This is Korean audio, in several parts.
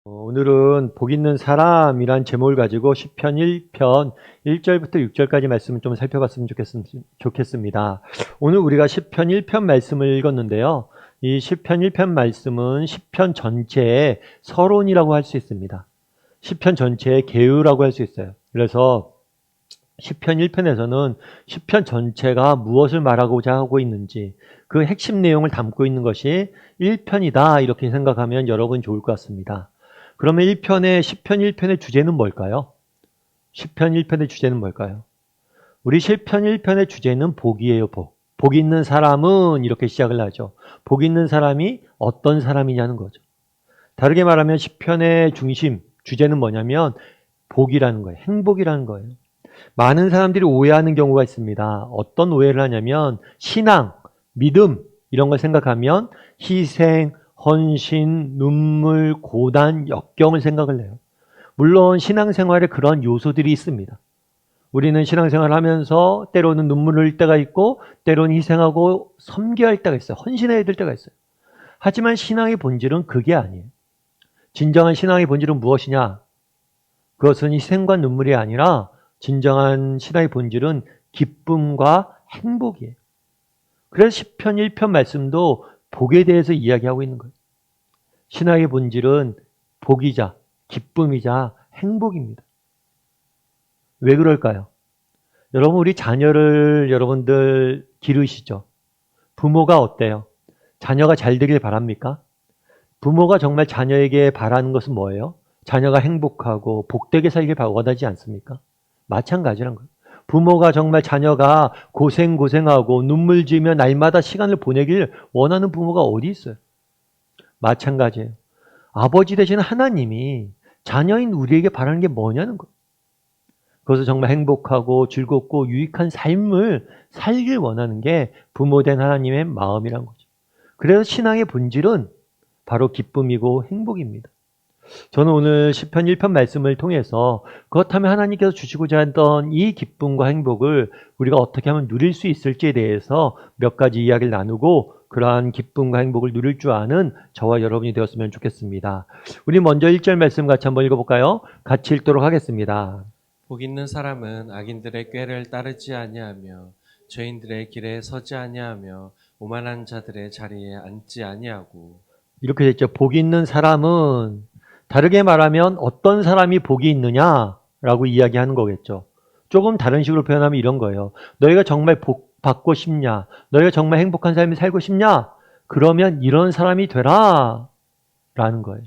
오늘은 복 있는 사람이란 제목을 가지고 시편 1편 1절부터 6절까지 말씀을 좀 살펴봤으면 좋겠습니다. 오늘 우리가 시편 1편 말씀을 읽었는데요. 이 시편 1편 말씀은 시편 전체의 서론이라고 할 수 있습니다. 시편 전체의 개요라고 할 수 있어요. 그래서 시편 1편에서는 시편 전체가 무엇을 말하고자 하고 있는지 그 핵심 내용을 담고 있는 것이 1편이다 이렇게 생각하면 여러분 좋을 것 같습니다. 그러면 시편 1편의 주제는 뭘까요? 시편 1편의 주제는 뭘까요? 우리 시편 1편의 주제는 복이에요, 복. 복 있는 사람은 이렇게 시작을 하죠. 복 있는 사람이 어떤 사람이냐는 거죠. 다르게 말하면 시편의 중심, 주제는 뭐냐면 복이라는 거예요. 행복이라는 거예요. 많은 사람들이 오해하는 경우가 있습니다. 어떤 오해를 하냐면 신앙, 믿음 이런 걸 생각하면 희생, 헌신, 눈물, 고단, 역경을 생각을 해요. 물론 신앙생활에 그런 요소들이 있습니다. 우리는 신앙생활을 하면서 때로는 눈물을 흘릴 때가 있고 때로는 희생하고 섬겨야 할 때가 있어요. 헌신해야 될 때가 있어요. 하지만 신앙의 본질은 그게 아니에요. 진정한 신앙의 본질은 무엇이냐? 그것은 희생과 눈물이 아니라 진정한 신앙의 본질은 기쁨과 행복이에요. 그래서 시편 1편 말씀도 복에 대해서 이야기하고 있는 거예요. 신앙의 본질은 복이자 기쁨이자 행복입니다. 왜 그럴까요? 여러분 우리 자녀를 여러분들 기르시죠? 부모가 어때요? 자녀가 잘 되길 바랍니까? 부모가 정말 자녀에게 바라는 것은 뭐예요? 자녀가 행복하고 복되게 살길 원하지 않습니까? 마찬가지란 거예요. 부모가 정말 자녀가 고생하고 눈물 지으며 날마다 시간을 보내길 원하는 부모가 어디 있어요? 마찬가지예요. 아버지 되시는 하나님이 자녀인 우리에게 바라는 게 뭐냐는 거예요. 그것을 정말 행복하고 즐겁고 유익한 삶을 살길 원하는 게 부모된 하나님의 마음이란 거죠. 그래서 신앙의 본질은 바로 기쁨이고 행복입니다. 저는 오늘 시편 1편 말씀을 통해서 그렇다면 하나님께서 주시고자 했던 이 기쁨과 행복을 우리가 어떻게 하면 누릴 수 있을지에 대해서 몇 가지 이야기를 나누고 그러한 기쁨과 행복을 누릴 줄 아는 저와 여러분이 되었으면 좋겠습니다. 우리 먼저 1절 말씀 같이 한번 읽어볼까요? 같이 읽도록 하겠습니다. 복 있는 사람은 악인들의 꾀를 따르지 아니하며 죄인들의 길에 서지 아니하며 오만한 자들의 자리에 앉지 아니하고. 이렇게 됐죠. 복 있는 사람은 다르게 말하면 어떤 사람이 복이 있느냐라고 이야기하는 거겠죠. 조금 다른 식으로 표현하면 이런 거예요. 너희가 정말 복 받고 싶냐? 너희가 정말 행복한 삶을 살고 싶냐? 그러면 이런 사람이 되라 라는 거예요.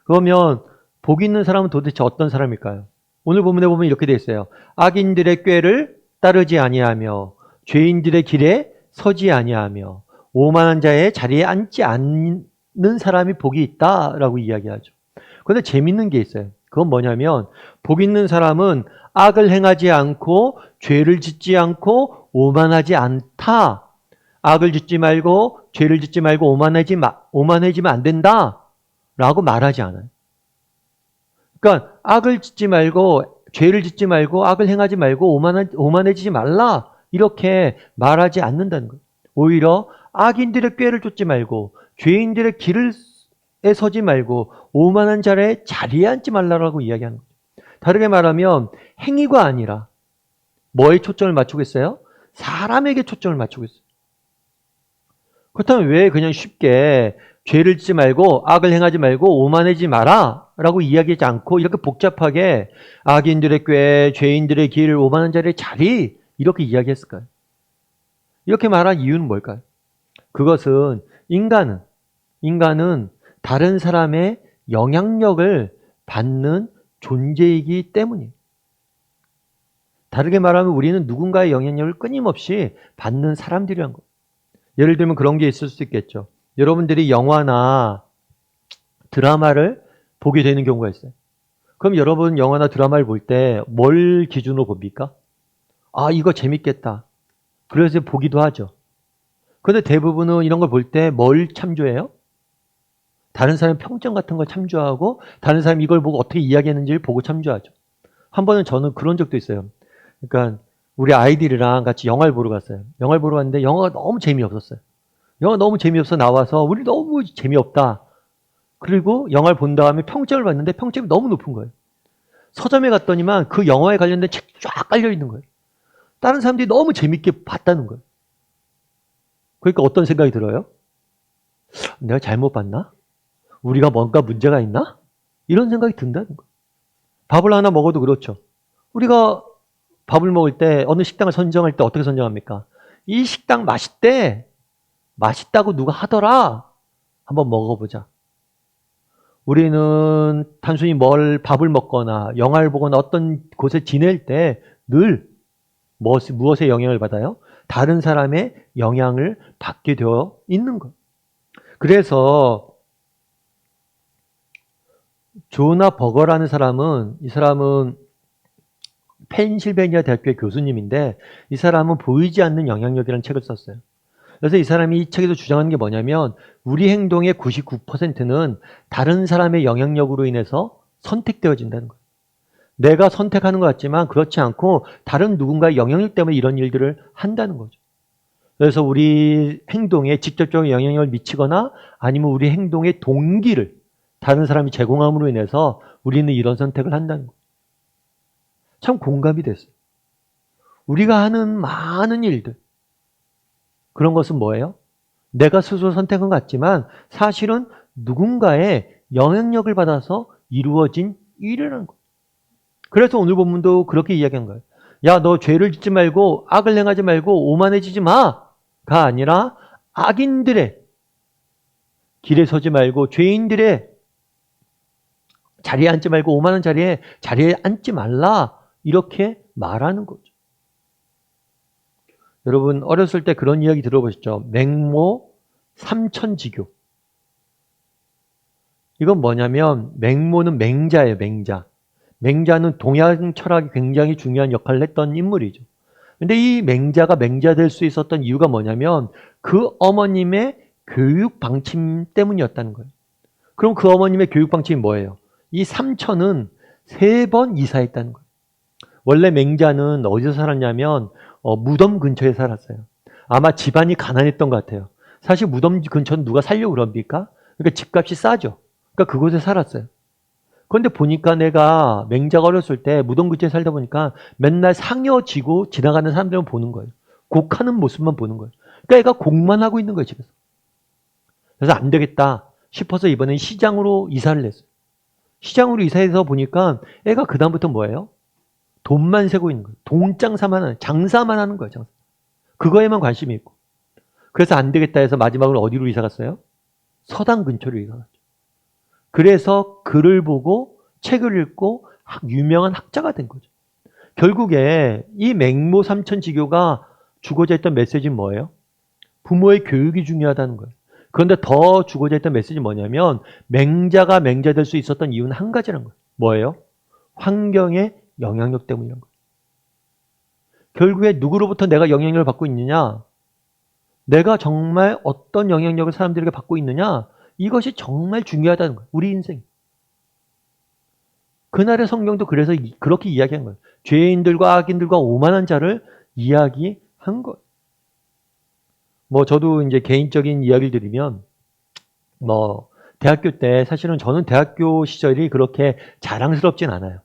그러면 복 있는 사람은 도대체 어떤 사람일까요? 오늘 본문에 보면 이렇게 되어 있어요. 악인들의 꾀를 따르지 아니하며 죄인들의 길에 서지 아니하며 오만한 자의 자리에 앉지 않는 사람이 복이 있다라고 이야기하죠. 그런데 재밌는 게 있어요. 그건 뭐냐면 복 있는 사람은 악을 행하지 않고 죄를 짓지 않고 오만하지 않다. 악을 짓지 말고 죄를 짓지 말고 오만해지면 안 된다 라고 말하지 않아요. 그러니까 악을 짓지 말고 죄를 짓지 말고 악을 행하지 말고 오만해지지 말라 이렇게 말하지 않는다는 거예요. 오히려 악인들의 꾀를 쫓지 말고 죄인들의 길에 서지 말고 오만한 자의 자리에 앉지 말라고 이야기하는 거죠. 다르게 말하면 행위가 아니라 뭐에 초점을 맞추고 있어요? 사람에게 초점을 맞추고 있어요. 그렇다면 왜 그냥 쉽게 죄를 짓지 말고 악을 행하지 말고 오만해지지 마라 라고 이야기하지 않고 이렇게 복잡하게 악인들의 꾀, 죄인들의 길, 오만한 자의 자리 이렇게 이야기했을까요? 이렇게 말한 이유는 뭘까요? 그것은 인간은 다른 사람의 영향력을 받는 존재이기 때문이에요. 다르게 말하면 우리는 누군가의 영향력을 끊임없이 받는 사람들이란 거예요. 예를 들면 그런 게 있을 수 있겠죠. 여러분들이 영화나 드라마를 보게 되는 경우가 있어요. 그럼 여러분 영화나 드라마를 볼 때 뭘 기준으로 봅니까? 아, 이거 재밌겠다. 그래서 보기도 하죠. 그런데 대부분은 이런 걸 볼 때 뭘 참조해요? 다른 사람 평점 같은 걸 참조하고 다른 사람이 이걸 보고 어떻게 이야기했는지를 보고 참조하죠. 한 번은 저는 그런 적도 있어요. 그러니까 우리 아이들이랑 같이 영화를 보러 갔어요. 영화를 보러 갔는데 영화가 너무 재미없었어요. 영화 너무 재미없어 나와서 우리 너무 재미없다. 그리고 영화를 본 다음에 평점을 봤는데 평점이 너무 높은 거예요. 서점에 갔더니만 그 영화에 관련된 책이 쫙 깔려 있는 거예요. 다른 사람들이 너무 재밌게 봤다는 거예요. 그러니까 어떤 생각이 들어요? 내가 잘못 봤나? 우리가 뭔가 문제가 있나? 이런 생각이 든다는 거예요. 밥을 하나 먹어도 그렇죠. 우리가 밥을 먹을 때 어느 식당을 선정할 때 어떻게 선정합니까? 이 식당 맛있대. 맛있다고 누가 하더라. 한번 먹어보자. 우리는 단순히 밥을 먹거나 영화를 보거나 어떤 곳에 지낼 때 늘 무엇에 영향을 받아요? 다른 사람의 영향을 받게 되어 있는 것. 그래서 조나 버거라는 사람은, 이 사람은 펜실베니아 대학교의 교수님인데, 이 사람은 보이지 않는 영향력이라는 책을 썼어요. 그래서 이 사람이 이 책에서 주장하는 게 뭐냐면, 우리 행동의 99%는 다른 사람의 영향력으로 인해서 선택되어진다는 거예요. 내가 선택하는 것 같지만 그렇지 않고 다른 누군가의 영향력 때문에 이런 일들을 한다는 거죠. 그래서 우리 행동에 직접적인 영향력을 미치거나 아니면 우리 행동의 동기를 다른 사람이 제공함으로 인해서 우리는 이런 선택을 한다는 거예요. 참 공감이 됐어요. 우리가 하는 많은 일들, 그런 것은 뭐예요? 내가 스스로 선택한 것 같지만 사실은 누군가의 영향력을 받아서 이루어진 일이라는 거예요. 그래서 오늘 본문도 그렇게 이야기한 거예요. 야, 너 죄를 짓지 말고 악을 행하지 말고 오만해지지 마가 아니라 악인들의 길에 서지 말고 죄인들의 자리에 앉지 말고 오만한 자리에 앉지 말라, 이렇게 말하는 거죠. 여러분 어렸을 때 그런 이야기 들어보셨죠? 맹모 삼천지교. 이건 뭐냐면 맹모는 맹자예요. 맹자. 맹자는 동양 철학이 굉장히 중요한 역할을 했던 인물이죠. 근데 이 맹자가 맹자 될 수 있었던 이유가 뭐냐면 그 어머님의 교육 방침 때문이었다는 거예요. 그럼 그 어머님의 교육 방침이 뭐예요? 이 삼천은 3번 이사했다는 거예요. 원래 맹자는 어디서 살았냐면 무덤 근처에 살았어요. 아마 집안이 가난했던 것 같아요. 사실 무덤 근처는 누가 살려고 그럽니까? 그러니까 집값이 싸죠. 그러니까 그곳에 살았어요. 그런데 보니까 내가 맹자가 어렸을 때 무덤 근처에 살다 보니까 맨날 상여 지고 지나가는 사람들만 보는 거예요. 곡하는 모습만 보는 거예요. 그러니까 애가 곡만 하고 있는 거예요, 집에서. 그래서 안 되겠다 싶어서 이번엔 시장으로 이사를 했어요. 시장으로 이사해서 보니까 애가 그다음부터 뭐예요? 돈만 세고 있는 거예요. 장사만 하는 거예요, 장사. 그거에만 관심이 있고. 그래서 안 되겠다 해서 마지막으로 어디로 이사 갔어요? 서당 근처로 이사 갔죠. 그래서 글을 보고 책을 읽고 유명한 학자가 된 거죠. 결국에 이 맹모 삼천지교가 주고자 했던 메시지는 뭐예요? 부모의 교육이 중요하다는 거예요. 그런데 더 주고자 했던 메시지는 뭐냐면 맹자가 맹자 될 수 있었던 이유는 한 가지라는 거예요. 뭐예요? 환경의 영향력 때문이라는 거예요. 결국에 누구로부터 내가 영향력을 받고 있느냐? 내가 정말 어떤 영향력을 사람들에게 받고 있느냐? 이것이 정말 중요하다는 거예요. 우리 인생. 그날의 성경도 그래서 그렇게 이야기한 거예요. 죄인들과 악인들과 오만한 자를 이야기한 거예요. 저도 이제 개인적인 이야기를 드리면, 대학교 때 사실은 저는 대학교 시절이 그렇게 자랑스럽진 않아요.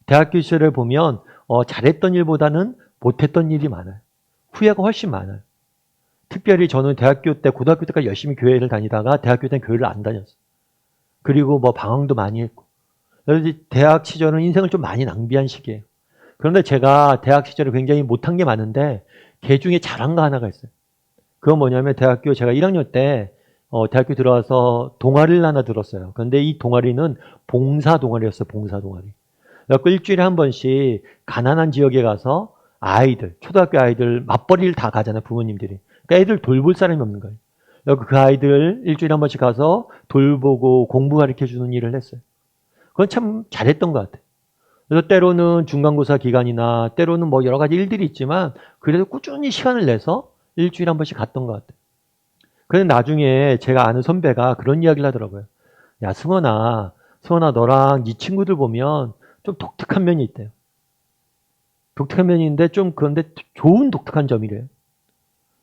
대학교 시절을 보면, 잘했던 일보다는 못했던 일이 많아요. 후회가 훨씬 많아요. 특별히 저는 고등학교 때까지 열심히 교회를 다니다가 대학교 때는 교회를 안 다녔어요. 그리고 방황도 많이 했고. 그래서 대학 시절은 인생을 좀 많이 낭비한 시기예요. 그런데 제가 대학 시절에 굉장히 못한 게 많은데 그 중에 잘한 거 하나가 있어요. 그건 뭐냐면 제가 1학년 때 대학교 들어와서 동아리를 하나 들었어요. 그런데 이 동아리는 봉사 동아리였어요. 봉사 동아리. 그래서 일주일에 한 번씩 가난한 지역에 가서 초등학교 아이들 맞벌이를 다 가잖아요. 부모님들이. 그러니까 애들 돌볼 사람이 없는 거예요. 그 아이들 일주일에 한 번씩 가서 돌보고 공부 가르쳐주는 일을 했어요. 그건 참 잘했던 것 같아요. 그래서 때로는 중간고사 기간이나 때로는 여러 가지 일들이 있지만 그래도 꾸준히 시간을 내서 일주일에 한 번씩 갔던 것 같아요. 그런데 나중에 제가 아는 선배가 그런 이야기를 하더라고요. 야, 승원아 너랑 네 친구들 보면 좀 독특한 면이 있대요. 독특한 면이 있는데 그런데 좋은 독특한 점이래요.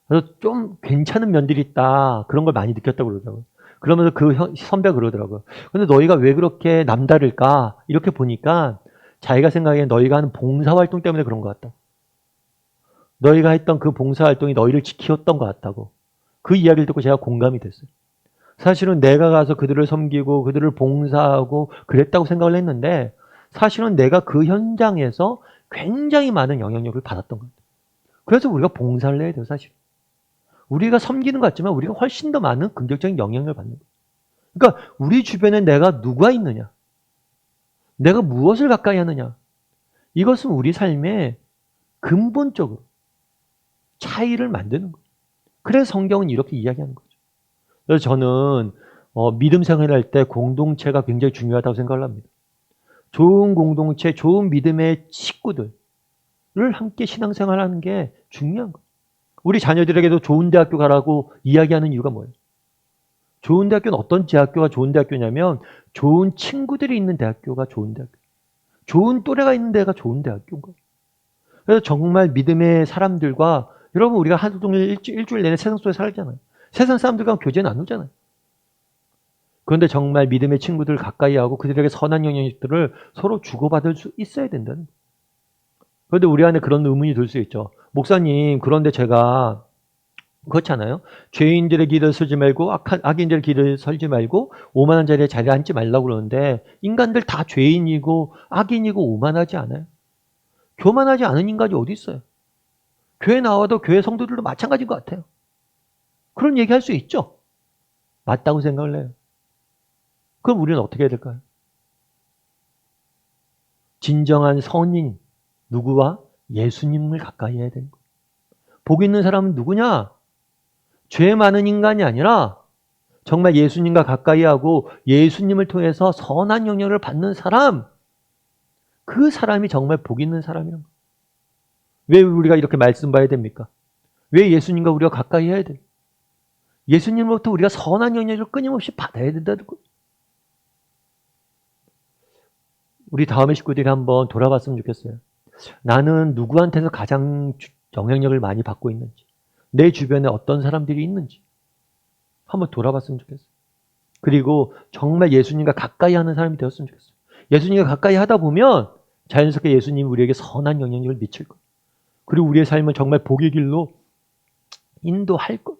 그래서 좀 괜찮은 면들이 있다. 그런 걸 많이 느꼈다고 그러더라고요. 그러면서 그 선배가 그러더라고요. 근데 너희가 왜 그렇게 남다를까? 이렇게 보니까 자기가 생각에 너희가 하는 봉사활동 때문에 그런 것 같다. 너희가 했던 그 봉사활동이 너희를 지키었던 것 같다고. 그 이야기를 듣고 제가 공감이 됐어요. 사실은 내가 가서 그들을 섬기고 그들을 봉사하고 그랬다고 생각을 했는데 사실은 내가 그 현장에서 굉장히 많은 영향력을 받았던 겁니다. 그래서 우리가 봉사를 해야 돼요, 사실. 우리가 섬기는 것 같지만 우리가 훨씬 더 많은 긍정적인 영향을 받는 거예요. 그러니까 우리 주변에 내가 누가 있느냐, 내가 무엇을 가까이 하느냐, 이것은 우리 삶에 근본적으로 차이를 만드는 거예요. 그래서 성경은 이렇게 이야기하는 거죠. 그래서 저는 믿음 생활할 때 공동체가 굉장히 중요하다고 생각을 합니다. 좋은 공동체, 좋은 믿음의 식구들을 함께 신앙생활하는 게 중요한 거예요. 우리 자녀들에게도 좋은 대학교 가라고 이야기하는 이유가 뭐예요? 좋은 대학교는 어떤 대학교가 좋은 대학교냐면 좋은 친구들이 있는 대학교가 좋은 대학교, 좋은 또래가 있는 데가 좋은 대학교인 거예요. 그래서 정말 믿음의 사람들과 여러분 우리가 하루 종일 일주일 내내 세상 속에 살잖아요. 세상 사람들과 교제 나누잖아요. 그런데 정말 믿음의 친구들을 가까이 하고 그들에게 선한 영향력들을 서로 주고받을 수 있어야 된다는 거예요. 그런데 우리 안에 그런 의문이 들 수 있죠. 목사님, 그런데 제가 그렇잖아요. 죄인들의 길을 서지 말고 악인들의 길을 설지 말고 오만한 자리에 자리에 앉지 말라고 그러는데 인간들 다 죄인이고 악인이고 오만하지 않아요? 교만하지 않은 인간이 어디 있어요? 교회 나와도 교회 성도들도 마찬가지인 것 같아요. 그런 얘기할 수 있죠. 맞다고 생각을 해요. 그럼 우리는 어떻게 해야 될까요? 진정한 선인 누구와? 예수님을 가까이 해야 되는 거예요. 복 있는 사람은 누구냐? 죄 많은 인간이 아니라 정말 예수님과 가까이 하고 예수님을 통해서 선한 영향을 받는 사람, 그 사람이 정말 복 있는 사람이란 거예요. 왜 우리가 이렇게 말씀 봐야 됩니까? 왜 예수님과 우리가 가까이 해야 돼요? 예수님으로부터 우리가 선한 영향을 끊임없이 받아야 된다는 거예요. 우리 다음에 식구들이 한번 돌아봤으면 좋겠어요. 나는 누구한테서 가장 영향력을 많이 받고 있는지, 내 주변에 어떤 사람들이 있는지 한번 돌아봤으면 좋겠어요. 그리고 정말 예수님과 가까이 하는 사람이 되었으면 좋겠어요. 예수님과 가까이 하다 보면 자연스럽게 예수님이 우리에게 선한 영향력을 미칠 거예요. 그리고 우리의 삶을 정말 복의 길로 인도할 것.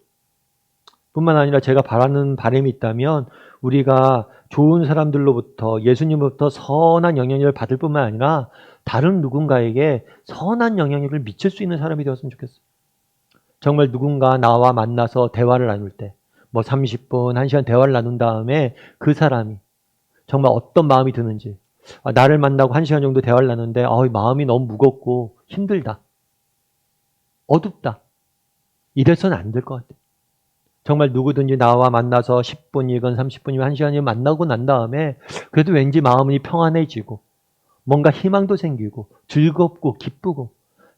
뿐만 아니라 제가 바라는 바람이 있다면 우리가 좋은 사람들로부터 예수님으로부터 선한 영향력을 받을 뿐만 아니라 다른 누군가에게 선한 영향력을 미칠 수 있는 사람이 되었으면 좋겠어요. 정말 누군가 나와 만나서 대화를 나눌 때 뭐 30분, 1시간 대화를 나눈 다음에 그 사람이 정말 어떤 마음이 드는지 나를 만나고 1시간 정도 대화를 나누는데 마음이 너무 무겁고 힘들다. 어둡다. 이래서는 안 될 것 같아요. 정말 누구든지 나와 만나서 10분이건 30분이건 1시간이건 만나고 난 다음에 그래도 왠지 마음이 평안해지고 뭔가 희망도 생기고 즐겁고 기쁘고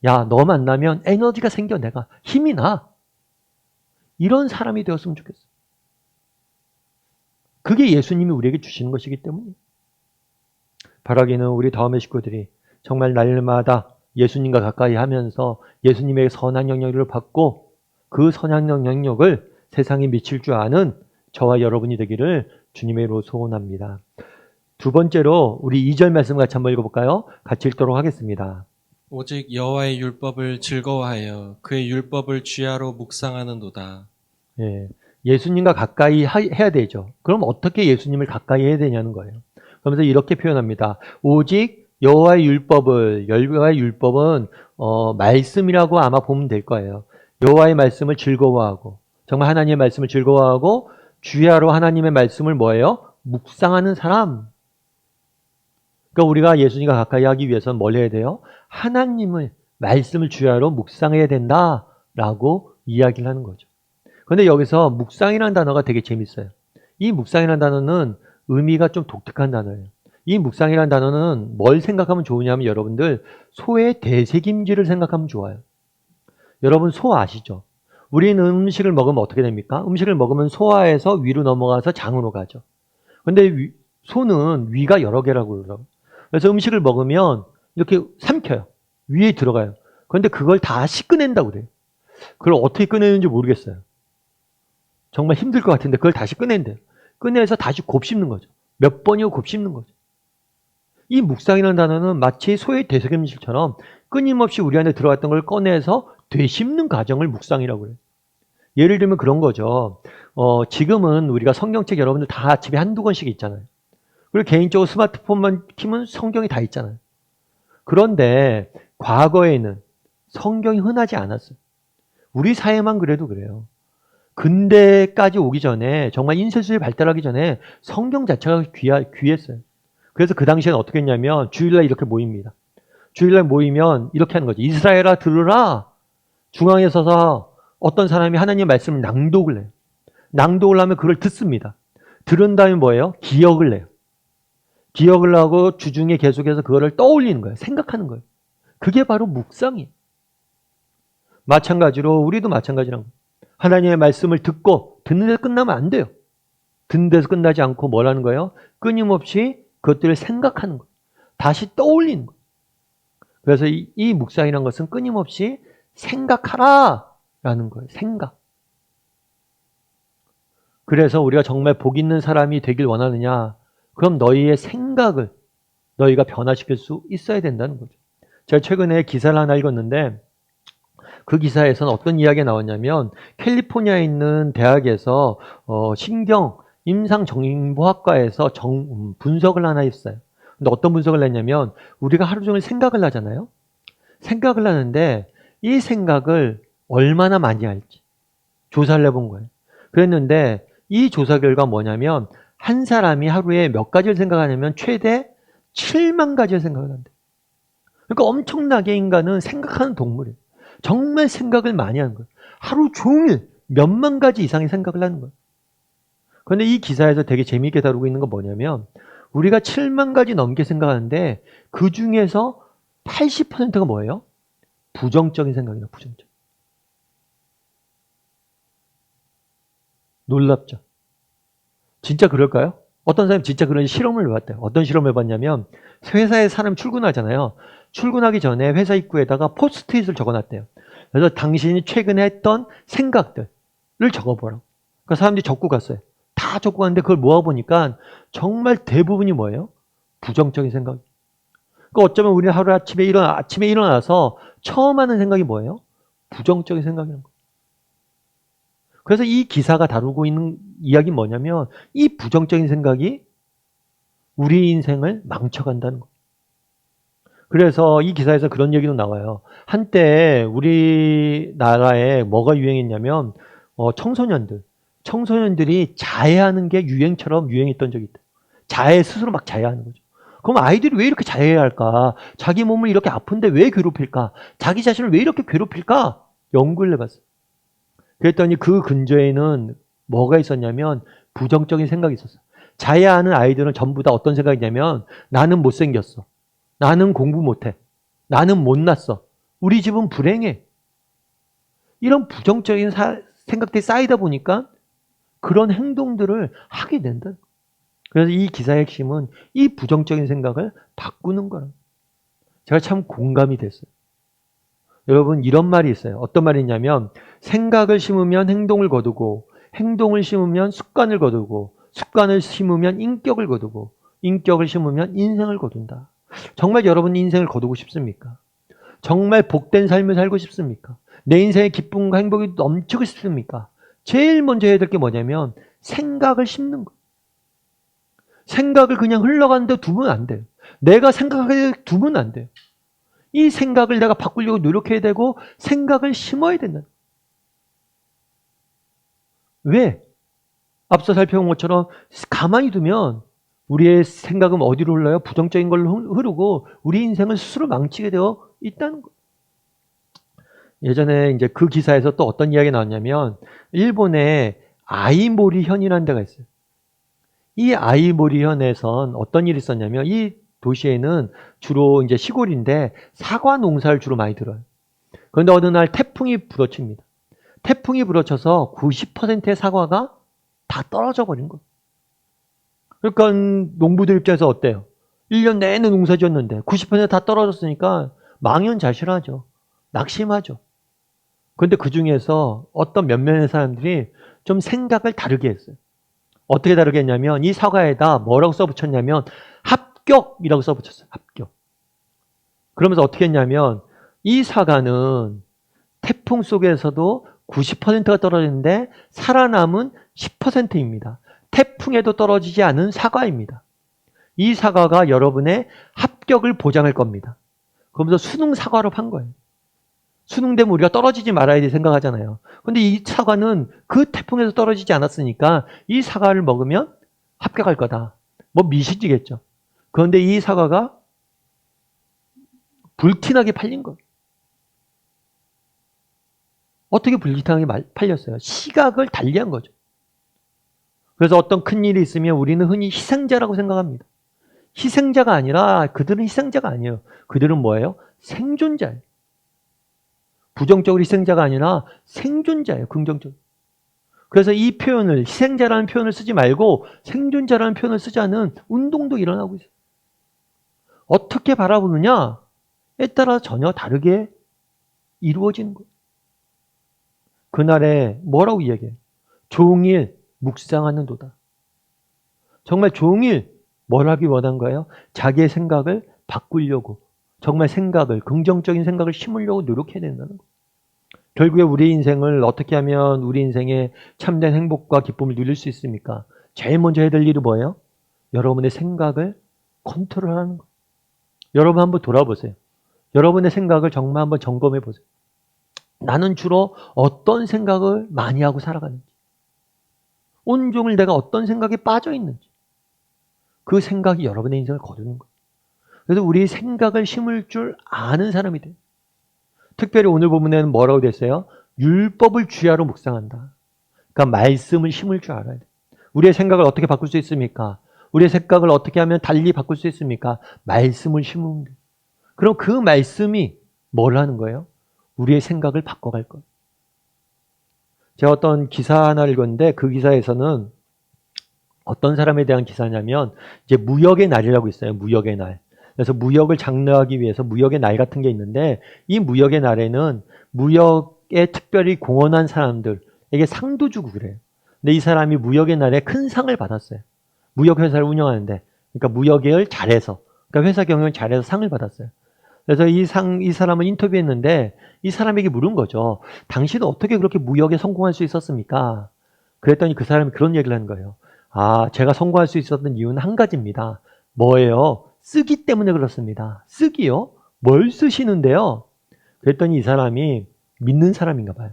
야, 너 만나면 에너지가 생겨 내가 힘이 나. 이런 사람이 되었으면 좋겠어요. 그게 예수님이 우리에게 주시는 것이기 때문에 바라기는 우리 다음의 식구들이 정말 날마다 예수님과 가까이 하면서 예수님의 선한 영향력을 받고 그 선한 영향력을 세상에 미칠 줄 아는 저와 여러분이 되기를 주님의 이름으로 소원합니다. 두 번째로 우리 2절 말씀 같이 한번 읽어볼까요? 같이 읽도록 하겠습니다. 오직 여호와의 율법을 즐거워하여 그의 율법을 주야로 묵상하는도다. 예, 예수님과 가까이 해야 되죠. 그럼 어떻게 예수님을 가까이 해야 되냐는 거예요. 그러면서 이렇게 표현합니다. 오직 여호와의 율법은 말씀이라고 아마 보면 될 거예요. 여호와의 말씀을 즐거워하고 정말 하나님의 말씀을 즐거워하고 주야로 하나님의 말씀을 뭐예요? 묵상하는 사람. 그러니까 우리가 예수님과 가까이 하기 위해서는 뭘 해야 돼요? 하나님을 말씀을 주야로 묵상해야 된다라고 이야기를 하는 거죠. 그런데 여기서 묵상이라는 단어가 되게 재밌어요. 이 묵상이라는 단어는 의미가 좀 독특한 단어예요. 이 묵상이라는 단어는 뭘 생각하면 좋으냐면 여러분들 소의 되새김질을 생각하면 좋아요. 여러분 소 아시죠? 우리는 음식을 먹으면 어떻게 됩니까? 음식을 먹으면 소화해서 위로 넘어가서 장으로 가죠. 그런데 소는 위가 여러 개라고 그러더라고요. 그래서 음식을 먹으면 이렇게 삼켜요. 위에 들어가요. 그런데 그걸 다 씻어낸다고 그래요. 그걸 어떻게 꺼내는지 모르겠어요. 정말 힘들 것 같은데 그걸 다시 꺼낸대요. 꺼내서 다시 곱씹는 거죠. 몇 번이고 곱씹는 거죠. 이 묵상이라는 단어는 마치 소의 되새김질처럼 끊임없이 우리 안에 들어갔던 걸 꺼내서 되씹는 과정을 묵상이라고 해요. 예를 들면 그런 거죠. 지금은 우리가 성경책 여러분들 다 집에 한두 권씩 있잖아요. 그리고 개인적으로 스마트폰만 키면 성경이 다 있잖아요. 그런데 과거에는 성경이 흔하지 않았어요. 우리 사회만 그래도 그래요. 근대까지 오기 전에, 정말 인쇄술이 발달하기 전에 성경 자체가 귀했어요. 그래서 그 당시에는 어떻게 했냐면 주일날 이렇게 모입니다. 주일날 모이면 이렇게 하는 거죠. 이스라엘아 들으라. 중앙에 서서 어떤 사람이 하나님의 말씀을 낭독을 해요. 낭독을 하면 그걸 듣습니다. 들은 다음에 뭐예요? 기억을 해요. 기억을 하고 주중에 계속해서 그거를 떠올리는 거예요. 생각하는 거예요. 그게 바로 묵상이에요. 마찬가지로 우리도 마찬가지라는 거예요. 하나님의 말씀을 듣고 듣는 데서 끝나면 안 돼요. 듣는 데서 끝나지 않고 뭘 하는 거예요? 끊임없이 그것들을 생각하는 거예요. 다시 떠올리는 거예요. 그래서 이 묵상이라는 것은 끊임없이 생각하라 라는 거예요. 생각. 그래서 우리가 정말 복 있는 사람이 되길 원하느냐? 그럼 너희의 생각을 너희가 변화시킬 수 있어야 된다는 거죠. 제가 최근에 기사를 하나 읽었는데 그 기사에서는 어떤 이야기가 나왔냐면 캘리포니아에 있는 대학에서 신경 임상정보학과에서 분석을 하나 했어요. 근데 어떤 분석을 했냐면 우리가 하루 종일 생각을 하잖아요. 생각을 하는데 이 생각을 얼마나 많이 할지 조사를 해본 거예요. 그랬는데 이 조사 결과가 뭐냐면 한 사람이 하루에 몇 가지를 생각하냐면 최대 7만 가지를 생각을 한대요. 그러니까 엄청나게 인간은 생각하는 동물이에요. 정말 생각을 많이 하는 거예요. 하루 종일 몇만 가지 이상의 생각을 하는 거예요. 그런데 이 기사에서 되게 재미있게 다루고 있는 건 뭐냐면 우리가 7만 가지 넘게 생각하는데 그 중에서 80%가 뭐예요? 부정적인 생각이에요. 부정적. 놀랍죠? 진짜 그럴까요? 어떤 사람이 진짜 그런 실험을 해봤대요. 어떤 실험을 해봤냐면 회사에 사람 출근하잖아요. 출근하기 전에 회사 입구에다가 포스트잇을 적어놨대요. 그래서 당신이 최근에 했던 생각들을 적어보라고. 그러니까 사람들이 적고 갔어요. 다 적고 갔는데 그걸 모아보니까 정말 대부분이 뭐예요? 부정적인 생각. 그러니까 어쩌면 우리는 하루 아침에 일어나서 처음 하는 생각이 뭐예요? 부정적인 생각이라는 거예요. 그래서 이 기사가 다루고 있는 이야기는 뭐냐면 이 부정적인 생각이 우리 인생을 망쳐간다는 거예요. 그래서 이 기사에서 그런 얘기도 나와요. 한때 우리나라에 뭐가 유행했냐면 청소년들이 자해하는 게 유행처럼 유행했던 적이 있다. 자해 스스로 막 자해하는 거죠. 그럼 아이들이 왜 이렇게 자해해야 할까? 자기 몸을 이렇게 아픈데 왜 괴롭힐까? 자기 자신을 왜 이렇게 괴롭힐까? 연구를 해봤어요. 그랬더니 그 근처에는 뭐가 있었냐면 부정적인 생각이 있었어요. 자해하는 아이들은 전부 다 어떤 생각이냐면 나는 못생겼어. 나는 공부 못해. 나는 못났어. 우리 집은 불행해. 이런 부정적인 생각들이 쌓이다 보니까 그런 행동들을 하게 된다. 그래서 이 기사의 핵심은 이 부정적인 생각을 바꾸는 거라. 제가 참 공감이 됐어요. 여러분 이런 말이 있어요. 어떤 말이 있냐면 생각을 심으면 행동을 거두고 행동을 심으면 습관을 거두고 습관을 심으면 인격을 거두고 인격을 심으면 인생을 거둔다. 정말 여러분 인생을 거두고 싶습니까? 정말 복된 삶을 살고 싶습니까? 내 인생의 기쁨과 행복이 넘치고 싶습니까? 제일 먼저 해야 될 게 뭐냐면 생각을 심는 거예요. 생각을 그냥 흘러가는데 두면 안 돼요. 내가 생각하게 두면 안 돼요. 이 생각을 내가 바꾸려고 노력해야 되고 생각을 심어야 된다. 왜? 앞서 살펴본 것처럼 가만히 두면 우리의 생각은 어디로 흘러요? 부정적인 걸로 흐르고 우리 인생을 스스로 망치게 되어 있다는 거예요. 예전에 이제 그 기사에서 또 어떤 이야기가 나왔냐면 일본에 아이모리현이라는 데가 있어요. 이 아이모리현에선 어떤 일이 있었냐면 이 도시에는 주로 이제 시골인데 사과 농사를 주로 많이 들어요. 그런데 어느 날 태풍이 불어칩니다. 태풍이 불어쳐서 90%의 사과가 다 떨어져 버린 거예요. 그러니까 농부들 입장에서 어때요? 1년 내내 농사 지었는데 90%다 떨어졌으니까 망연자실하죠. 낙심하죠. 그런데 그 중에서 어떤 몇몇의 사람들이 좀 생각을 다르게 했어요. 어떻게 다르겠냐면 이 사과에다 뭐라고 써붙였냐면 합격이라고 써붙였어요. 합격. 그러면서 어떻게 했냐면 이 사과는 태풍 속에서도 90%가 떨어지는데 살아남은 10%입니다. 태풍에도 떨어지지 않은 사과입니다. 이 사과가 여러분의 합격을 보장할 겁니다. 그러면서 수능 사과로 판 거예요. 수능 되면 우리가 떨어지지 말아야 돼 생각하잖아요. 근데 이 사과는 그 태풍에서 떨어지지 않았으니까 이 사과를 먹으면 합격할 거다. 뭐 미식이겠죠. 그런데 이 사과가 불티나게 팔린 거예요. 어떻게 불티나게 팔렸어요? 시각을 달리한 거죠. 그래서 어떤 큰일이 있으면 우리는 흔히 희생자라고 생각합니다. 희생자가 아니라 그들은 희생자가 아니에요. 그들은 뭐예요? 생존자예요. 부정적으로 희생자가 아니라 생존자예요. 긍정적으로. 그래서 이 표현을 희생자라는 표현을 쓰지 말고 생존자라는 표현을 쓰자는 운동도 일어나고 있어요. 어떻게 바라보느냐에 따라 전혀 다르게 이루어지는 거예요. 그날에 뭐라고 이야기해요? 종일 묵상하는도다. 정말 종일 뭘 하기 원한 거예요? 자기의 생각을 바꾸려고 정말 생각을 긍정적인 생각을 심으려고 노력해야 된다는 거예요. 결국에 우리 인생을 어떻게 하면 우리 인생에 참된 행복과 기쁨을 누릴 수 있습니까? 제일 먼저 해야 될 일이 뭐예요? 여러분의 생각을 컨트롤하는 거예요. 여러분 한번 돌아보세요. 여러분의 생각을 정말 한번 점검해 보세요. 나는 주로 어떤 생각을 많이 하고 살아가는지, 온종일 내가 어떤 생각에 빠져 있는지, 그 생각이 여러분의 인생을 거두는 거예요. 그래서 우리 생각을 심을 줄 아는 사람이 돼요. 특별히 오늘 본문에는 뭐라고 됐어요? 율법을 주야로 묵상한다. 그러니까 말씀을 심을 줄 알아야 돼요. 우리의 생각을 어떻게 바꿀 수 있습니까? 우리의 생각을 어떻게 하면 달리 바꿀 수 있습니까? 말씀을 심으면 돼요. 그럼 그 말씀이 뭘 하는 거예요? 우리의 생각을 바꿔갈 거예요. 제가 어떤 기사 하나를 읽었는데 그 기사에서는 어떤 사람에 대한 기사냐면 이제 무역의 날이라고 있어요. 무역의 날. 그래서 무역을 장려하기 위해서 무역의 날 같은 게 있는데 이 무역의 날에는 무역에 특별히 공헌한 사람들에게 상도 주고 그래요. 근데 이 사람이 무역의 날에 큰 상을 받았어요. 무역 회사를 운영하는데 그러니까 무역을 잘해서 그러니까 회사 경영을 잘해서 상을 받았어요. 그래서 이 사람을 인터뷰했는데 이 사람에게 물은 거죠. 당신은 어떻게 그렇게 무역에 성공할 수 있었습니까? 그랬더니 그 사람이 그런 얘기를 하는 거예요. 아, 제가 성공할 수 있었던 이유는 한 가지입니다. 뭐예요? 쓰기 때문에 그렇습니다. 쓰기요? 뭘 쓰시는데요? 그랬더니 이 사람이 믿는 사람인가 봐요.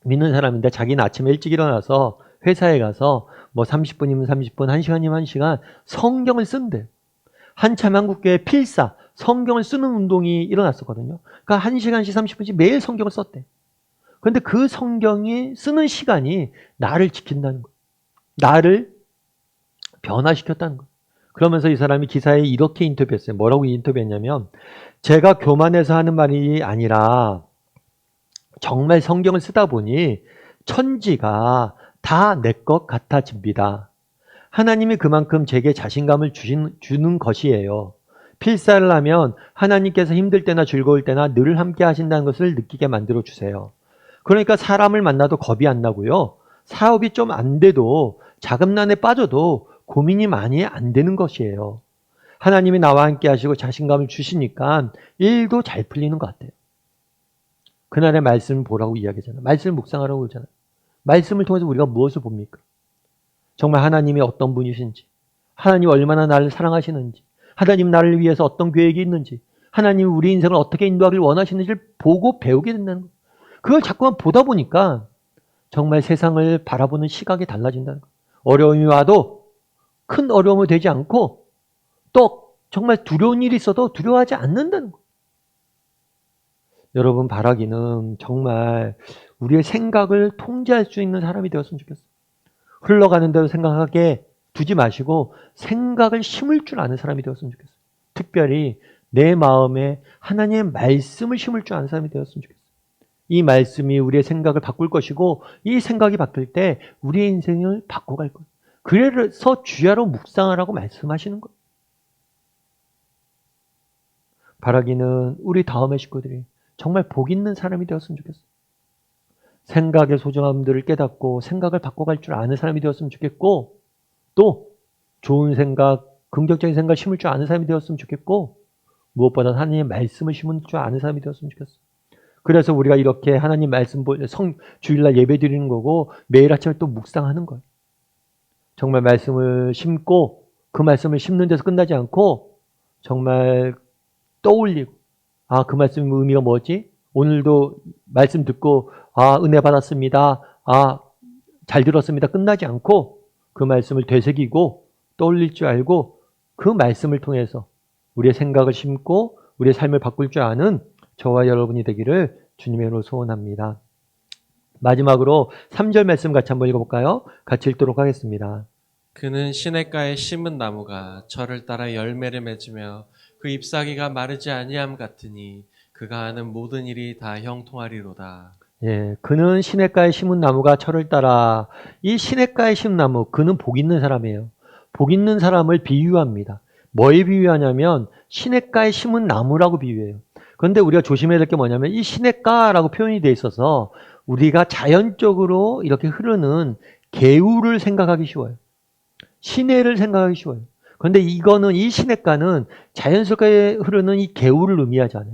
믿는 사람인데 자기는 아침에 일찍 일어나서 회사에 가서 뭐 30분이면 30분, 1시간이면 1시간 성경을 쓴대. 한참 한국교회 필사, 성경을 쓰는 운동이 일어났었거든요. 그러니까 1시간씩 30분씩 매일 성경을 썼대. 그런데 그 성경이 쓰는 시간이 나를 지킨다는 거예요. 나를 변화시켰다는 거예요. 그러면서 이 사람이 기사에 이렇게 인터뷰했어요. 뭐라고 인터뷰했냐면 제가 교만해서 하는 말이 아니라 정말 성경을 쓰다 보니 천지가 다 내 것 같아집니다. 하나님이 그만큼 제게 자신감을 주는 것이에요. 필사를 하면 하나님께서 힘들 때나 즐거울 때나 늘 함께 하신다는 것을 느끼게 만들어 주세요. 그러니까 사람을 만나도 겁이 안 나고요. 사업이 좀 안 돼도 자금난에 빠져도 고민이 많이 안 되는 것이에요. 하나님이 나와 함께 하시고 자신감을 주시니까 일도 잘 풀리는 것 같아요. 그날의 말씀을 보라고 이야기하잖아요. 말씀을 묵상하라고 그러잖아요. 말씀을 통해서 우리가 무엇을 봅니까? 정말 하나님이 어떤 분이신지, 하나님 얼마나 나를 사랑하시는지, 하나님 나를 위해서 어떤 계획이 있는지, 하나님 우리 인생을 어떻게 인도하길 원하시는지를 보고 배우게 된다는 거예요. 그걸 자꾸만 보다 보니까 정말 세상을 바라보는 시각이 달라진다는 거예요. 어려움이 와도 큰 어려움이 되지 않고 또 정말 두려운 일이 있어도 두려워하지 않는다는 거예요. 여러분 바라기는 정말 우리의 생각을 통제할 수 있는 사람이 되었으면 좋겠어요. 흘러가는 대로 생각하게 두지 마시고 생각을 심을 줄 아는 사람이 되었으면 좋겠어요. 특별히 내 마음에 하나님의 말씀을 심을 줄 아는 사람이 되었으면 좋겠어요. 이 말씀이 우리의 생각을 바꿀 것이고 이 생각이 바뀔 때 우리의 인생을 바꿔갈 거예요. 그래서 주야로 묵상하라고 말씀하시는 거예요. 바라기는 우리 다음의 식구들이 정말 복 있는 사람이 되었으면 좋겠어요. 생각의 소중함들을 깨닫고 생각을 바꿔갈 줄 아는 사람이 되었으면 좋겠고, 또 좋은 생각, 긍정적인 생각을 심을 줄 아는 사람이 되었으면 좋겠고, 무엇보다 하나님의 말씀을 심을 줄 아는 사람이 되었으면 좋겠어. 그래서 우리가 이렇게 하나님 말씀 주일날 예배 드리는 거고, 매일 아침에 또 묵상하는 거예요. 정말 말씀을 심고 그 말씀을 심는 데서 끝나지 않고 정말 떠올리고, 아, 그 말씀 의미가 뭐지? 오늘도 말씀 듣고, 아, 은혜 받았습니다. 아, 잘 들었습니다. 끝나지 않고 그 말씀을 되새기고 떠올릴 줄 알고 그 말씀을 통해서 우리의 생각을 심고 우리의 삶을 바꿀 줄 아는 저와 여러분이 되기를 주님의 이름으로 소원합니다. 마지막으로 3절 말씀 같이 한번 읽어볼까요? 같이 읽도록 하겠습니다. 그는 시냇가에 심은 나무가 철을 따라 열매를 맺으며 그 잎사귀가 마르지 아니함 같으니 그가 하는 모든 일이 다 형통하리로다. 예, 그는 시냇가에 심은 나무가 철을 따라. 이 시냇가에 심은 나무, 그는 복 있는 사람이에요. 복 있는 사람을 비유합니다. 뭐에 비유하냐면 시냇가에 심은 나무라고 비유해요. 그런데 우리가 조심해야 될 게 뭐냐면 이 시냇가라고 표현이 돼 있어서 우리가 자연적으로 이렇게 흐르는 개울을 생각하기 쉬워요. 시내를 생각하기 쉬워요. 그런데 이거는, 이 시냇가는 자연스럽게 흐르는 이 개울을 의미하지 않아요.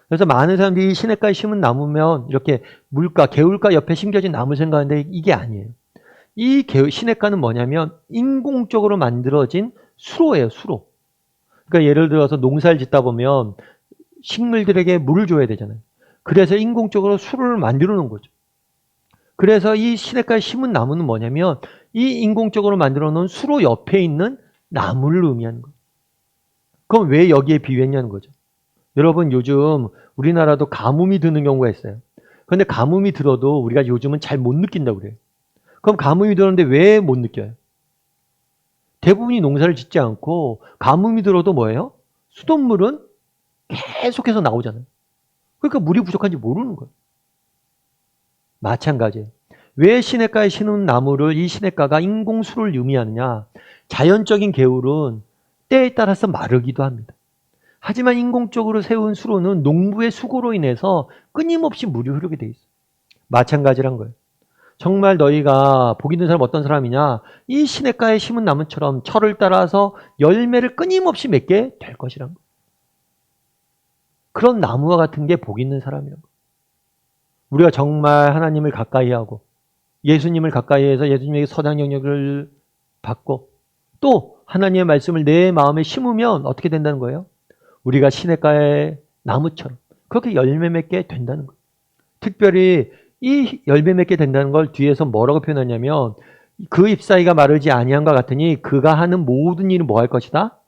그래서 많은 사람들이 시냇가에 심은 나무면 이렇게 물가, 개울가 옆에 심겨진 나무 생각하는데 이게 아니에요. 이 시냇가는 뭐냐면 인공적으로 만들어진 수로예요, 수로. 그러니까 예를 들어서 농사를 짓다 보면 식물들에게 물을 줘야 되잖아요. 그래서 인공적으로 수로를 만들어 놓은 거죠. 그래서 이 시냇가에 심은 나무는 뭐냐면 이 인공적으로 만들어 놓은 수로 옆에 있는 나무를 의미하는 거예요. 그럼 왜 여기에 비유했냐는 거죠. 여러분, 요즘 우리나라도 가뭄이 드는 경우가 있어요. 그런데 가뭄이 들어도 우리가 요즘은 잘 못 느낀다고 그래요. 그럼 가뭄이 들었는데 왜 못 느껴요? 대부분이 농사를 짓지 않고 가뭄이 들어도 뭐예요? 수돗물은 계속해서 나오잖아요. 그러니까 물이 부족한지 모르는 거예요. 마찬가지예요. 왜 시냇가에 심은 나무를, 이 시냇가가 인공수를 의미하느냐? 자연적인 개울은 때에 따라서 마르기도 합니다. 하지만 인공적으로 세운 수로는 농부의 수고로 인해서 끊임없이 물이 흐르게 돼 있어요. 마찬가지란 거예요. 정말 너희가 복 있는 사람 어떤 사람이냐? 이 시냇가에 심은 나무처럼 철을 따라서 열매를 끊임없이 맺게 될 것이란 거예요. 그런 나무와 같은 게 복 있는 사람이란 거예요. 우리가 정말 하나님을 가까이 하고 예수님을 가까이 해서 예수님에게 선한 영역을 받고 또 하나님의 말씀을 내 마음에 심으면 어떻게 된다는 거예요? 우리가 시냇가의 나무처럼 그렇게 열매 맺게 된다는 거예요. 특별히 이 열매 맺게 된다는 걸 뒤에서 뭐라고 표현하냐면 그 잎사귀가 마르지 아니함과 같으니 그가 하는 모든 일은 뭐 할 것이다?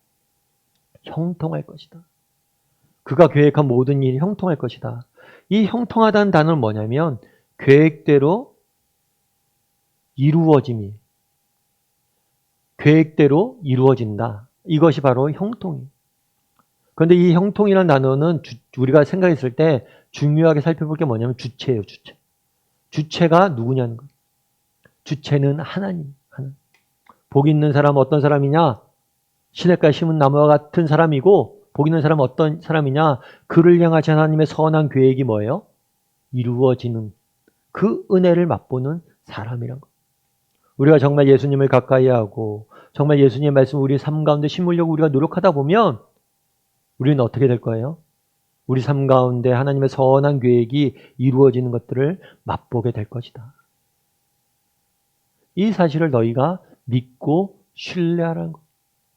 형통할 것이다. 그가 계획한 모든 일이 형통할 것이다. 이 형통하다는 단어는 뭐냐면 계획대로 이루어짐이, 계획대로 이루어진다. 이것이 바로 형통이에요. 그런데 이 형통이라는 단어는 우리가 생각했을 때 중요하게 살펴볼 게 뭐냐면 주체예요, 주체. 주체가 누구냐는 거예요. 주체는 하나님. 복 있는 사람은 어떤 사람이냐? 시냇가에 심은 나무와 같은 사람이고, 복 있는 사람은 어떤 사람이냐? 그를 향하신 하나님의 선한 계획이 뭐예요? 이루어지는 그 은혜를 맛보는 사람이란 거예요. 우리가 정말 예수님을 가까이 하고 정말 예수님의 말씀을 우리 삶 가운데 심으려고 우리가 노력하다 보면 우리는 어떻게 될 거예요? 우리 삶 가운데 하나님의 선한 계획이 이루어지는 것들을 맛보게 될 것이다. 이 사실을 너희가 믿고 신뢰하라는 것.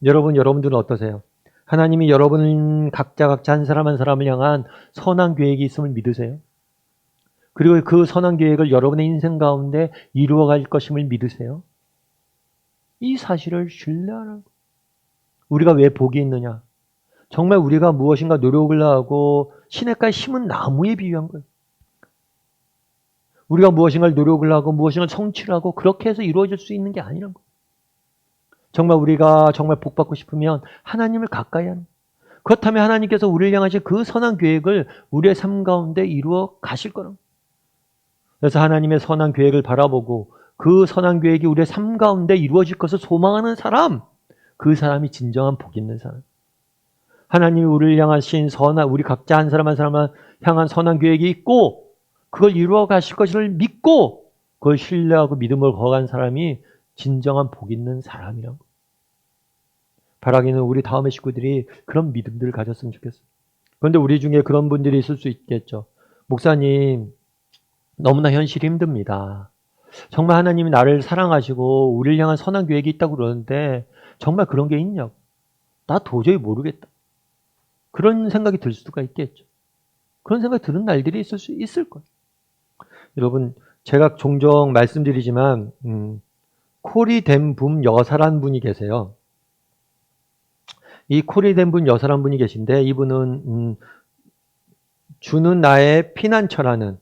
여러분들은 어떠세요? 하나님이 여러분 각자 한 사람 한 사람을 향한 선한 계획이 있음을 믿으세요? 그리고 그 선한 계획을 여러분의 인생 가운데 이루어갈 것임을 믿으세요? 이 사실을 신뢰하라는 것. 우리가 왜 복이 있느냐? 정말 우리가 무엇인가 노력을 하고 시냇가에 심은 나무에 비유한 거예요. 우리가 무엇인가를 노력을 하고 무엇인가 성취를 하고 그렇게 해서 이루어질 수 있는 게 아니란 거예요. 정말 우리가 정말 복받고 싶으면 하나님을 가까이 하는 거예요. 그렇다면 하나님께서 우리를 향하신 그 선한 계획을 우리의 삶 가운데 이루어 가실 거라고. 그래서 하나님의 선한 계획을 바라보고 그 선한 계획이 우리의 삶 가운데 이루어질 것을 소망하는 사람, 그 사람이 진정한 복 있는 사람. 하나님이 우리를 향하신 우리 각자 한 사람 한 사람을 향한 선한 계획이 있고 그걸 이루어 가실 것을 믿고 그걸 신뢰하고 믿음을 거간 사람이 진정한 복 있는 사람이라고. 바라기는 우리 다음의 식구들이 그런 믿음들을 가졌으면 좋겠어요. 그런데 우리 중에 그런 분들이 있을 수 있겠죠. 목사님, 너무나 현실이 힘듭니다. 정말 하나님이 나를 사랑하시고 우리를 향한 선한 계획이 있다고 그러는데 정말 그런 게 있냐고. 나 도저히 모르겠다. 그런 생각이 들 수가 있겠죠. 그런 생각이 드는 날들이 있을 수 있을 거예요. 여러분, 제가 종종 말씀드리지만 콜이 된 분 여사란 분이 계세요. 이 콜이 된 분 여사란 분이 계신데 이분은 주는 나의 피난처라는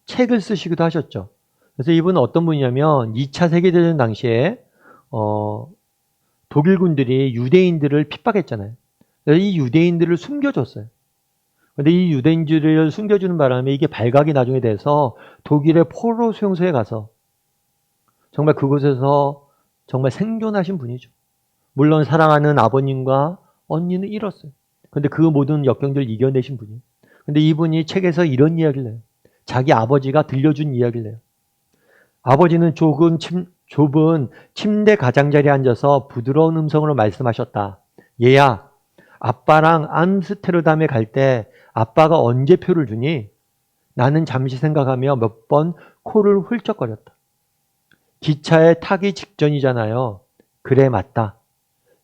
책을 쓰시기도 하셨죠. 그래서 이분은 어떤 분이냐면 2차 세계대전 당시에 독일군들이 유대인들을 핍박했잖아요. 그래서 이 유대인들을 숨겨줬어요. 근데 이 유대인들을 숨겨주는 바람에 이게 발각이 나중에 돼서 독일의 포로 수용소에 가서 정말 그곳에서 정말 생존하신 분이죠. 물론 사랑하는 아버님과 언니는 잃었어요. 근데 그 모든 역경들을 이겨내신 분이에요. 근데 이분이 책에서 이런 이야기를 해요. 자기 아버지가 들려준 이야기를 해요. 아버지는 좁은 침대 가장자리에 앉아서 부드러운 음성으로 말씀하셨다. 얘야, 아빠랑 암스테르담에 갈 때 아빠가 언제 표를 주니? 나는 잠시 생각하며 몇 번 코를 훌쩍거렸다. 기차에 타기 직전이잖아요. 그래, 맞다.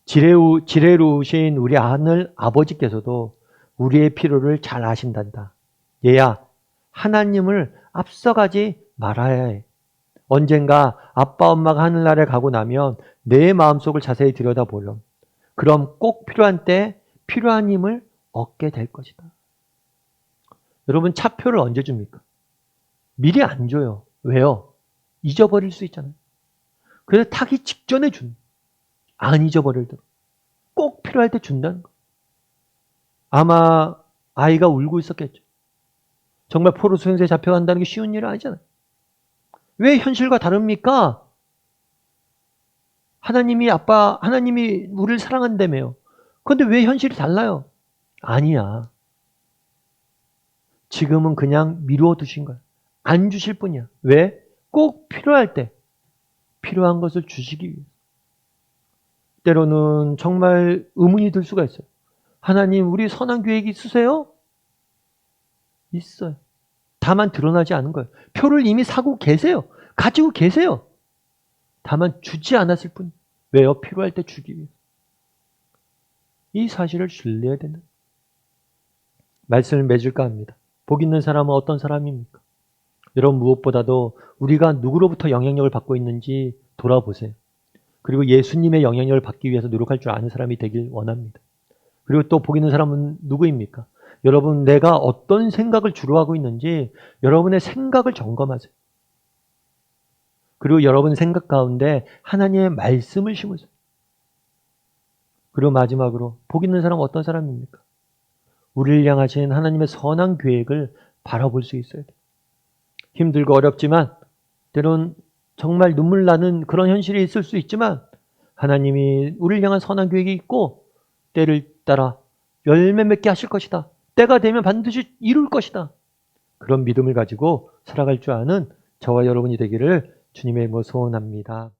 지레로 오신 우리 하늘 아버지께서도 우리의 필요를 잘 아신단다. 얘야, 하나님을 앞서가지 말아야 해. 언젠가 아빠 엄마가 하늘나라에 가고 나면 내 마음속을 자세히 들여다보렴. 그럼 꼭 필요한 때 필요한 힘을 얻게 될 것이다. 여러분, 차표를 언제 줍니까? 미리 안 줘요. 왜요? 잊어버릴 수 있잖아요. 그래서 타기 직전에 안 잊어버릴도록 꼭 필요할 때 준다는 거. 아마 아이가 울고 있었겠죠. 정말 포로 수용소에 잡혀간다는 게 쉬운 일은 아니잖아요. 왜 현실과 다릅니까? 하나님이 우리를 사랑한다며요. 그런데 왜 현실이 달라요? 아니야. 지금은 그냥 미루어 두신 거야. 안 주실 뿐이야. 왜? 꼭 필요할 때 필요한 것을 주시기 위해. 때로는 정말 의문이 들 수가 있어요. 하나님, 우리 선한 계획이 있으세요? 있어요. 다만 드러나지 않은 거예요. 표를 이미 사고 계세요. 가지고 계세요. 다만 주지 않았을 뿐. 왜요? 필요할 때 주기 위해. 이 사실을 신뢰해야 된다. 말씀을 맺을까 합니다. 복 있는 사람은 어떤 사람입니까? 여러분, 무엇보다도 우리가 누구로부터 영향력을 받고 있는지 돌아보세요. 그리고 예수님의 영향력을 받기 위해서 노력할 줄 아는 사람이 되길 원합니다. 그리고 또 복 있는 사람은 누구입니까? 여러분, 내가 어떤 생각을 주로 하고 있는지 여러분의 생각을 점검하세요. 그리고 여러분 생각 가운데 하나님의 말씀을 심으세요. 그리고 마지막으로 복 있는 사람은 어떤 사람입니까? 우리를 향하신 하나님의 선한 계획을 바라볼 수 있어야 돼요. 힘들고 어렵지만 때론 정말 눈물 나는 그런 현실이 있을 수 있지만 하나님이 우리를 향한 선한 계획이 있고 때를 따라 열매 맺게 하실 것이다. 때가 되면 반드시 이룰 것이다. 그런 믿음을 가지고 살아갈 줄 아는 저와 여러분이 되기를 주님의 이름으로 소원합니다.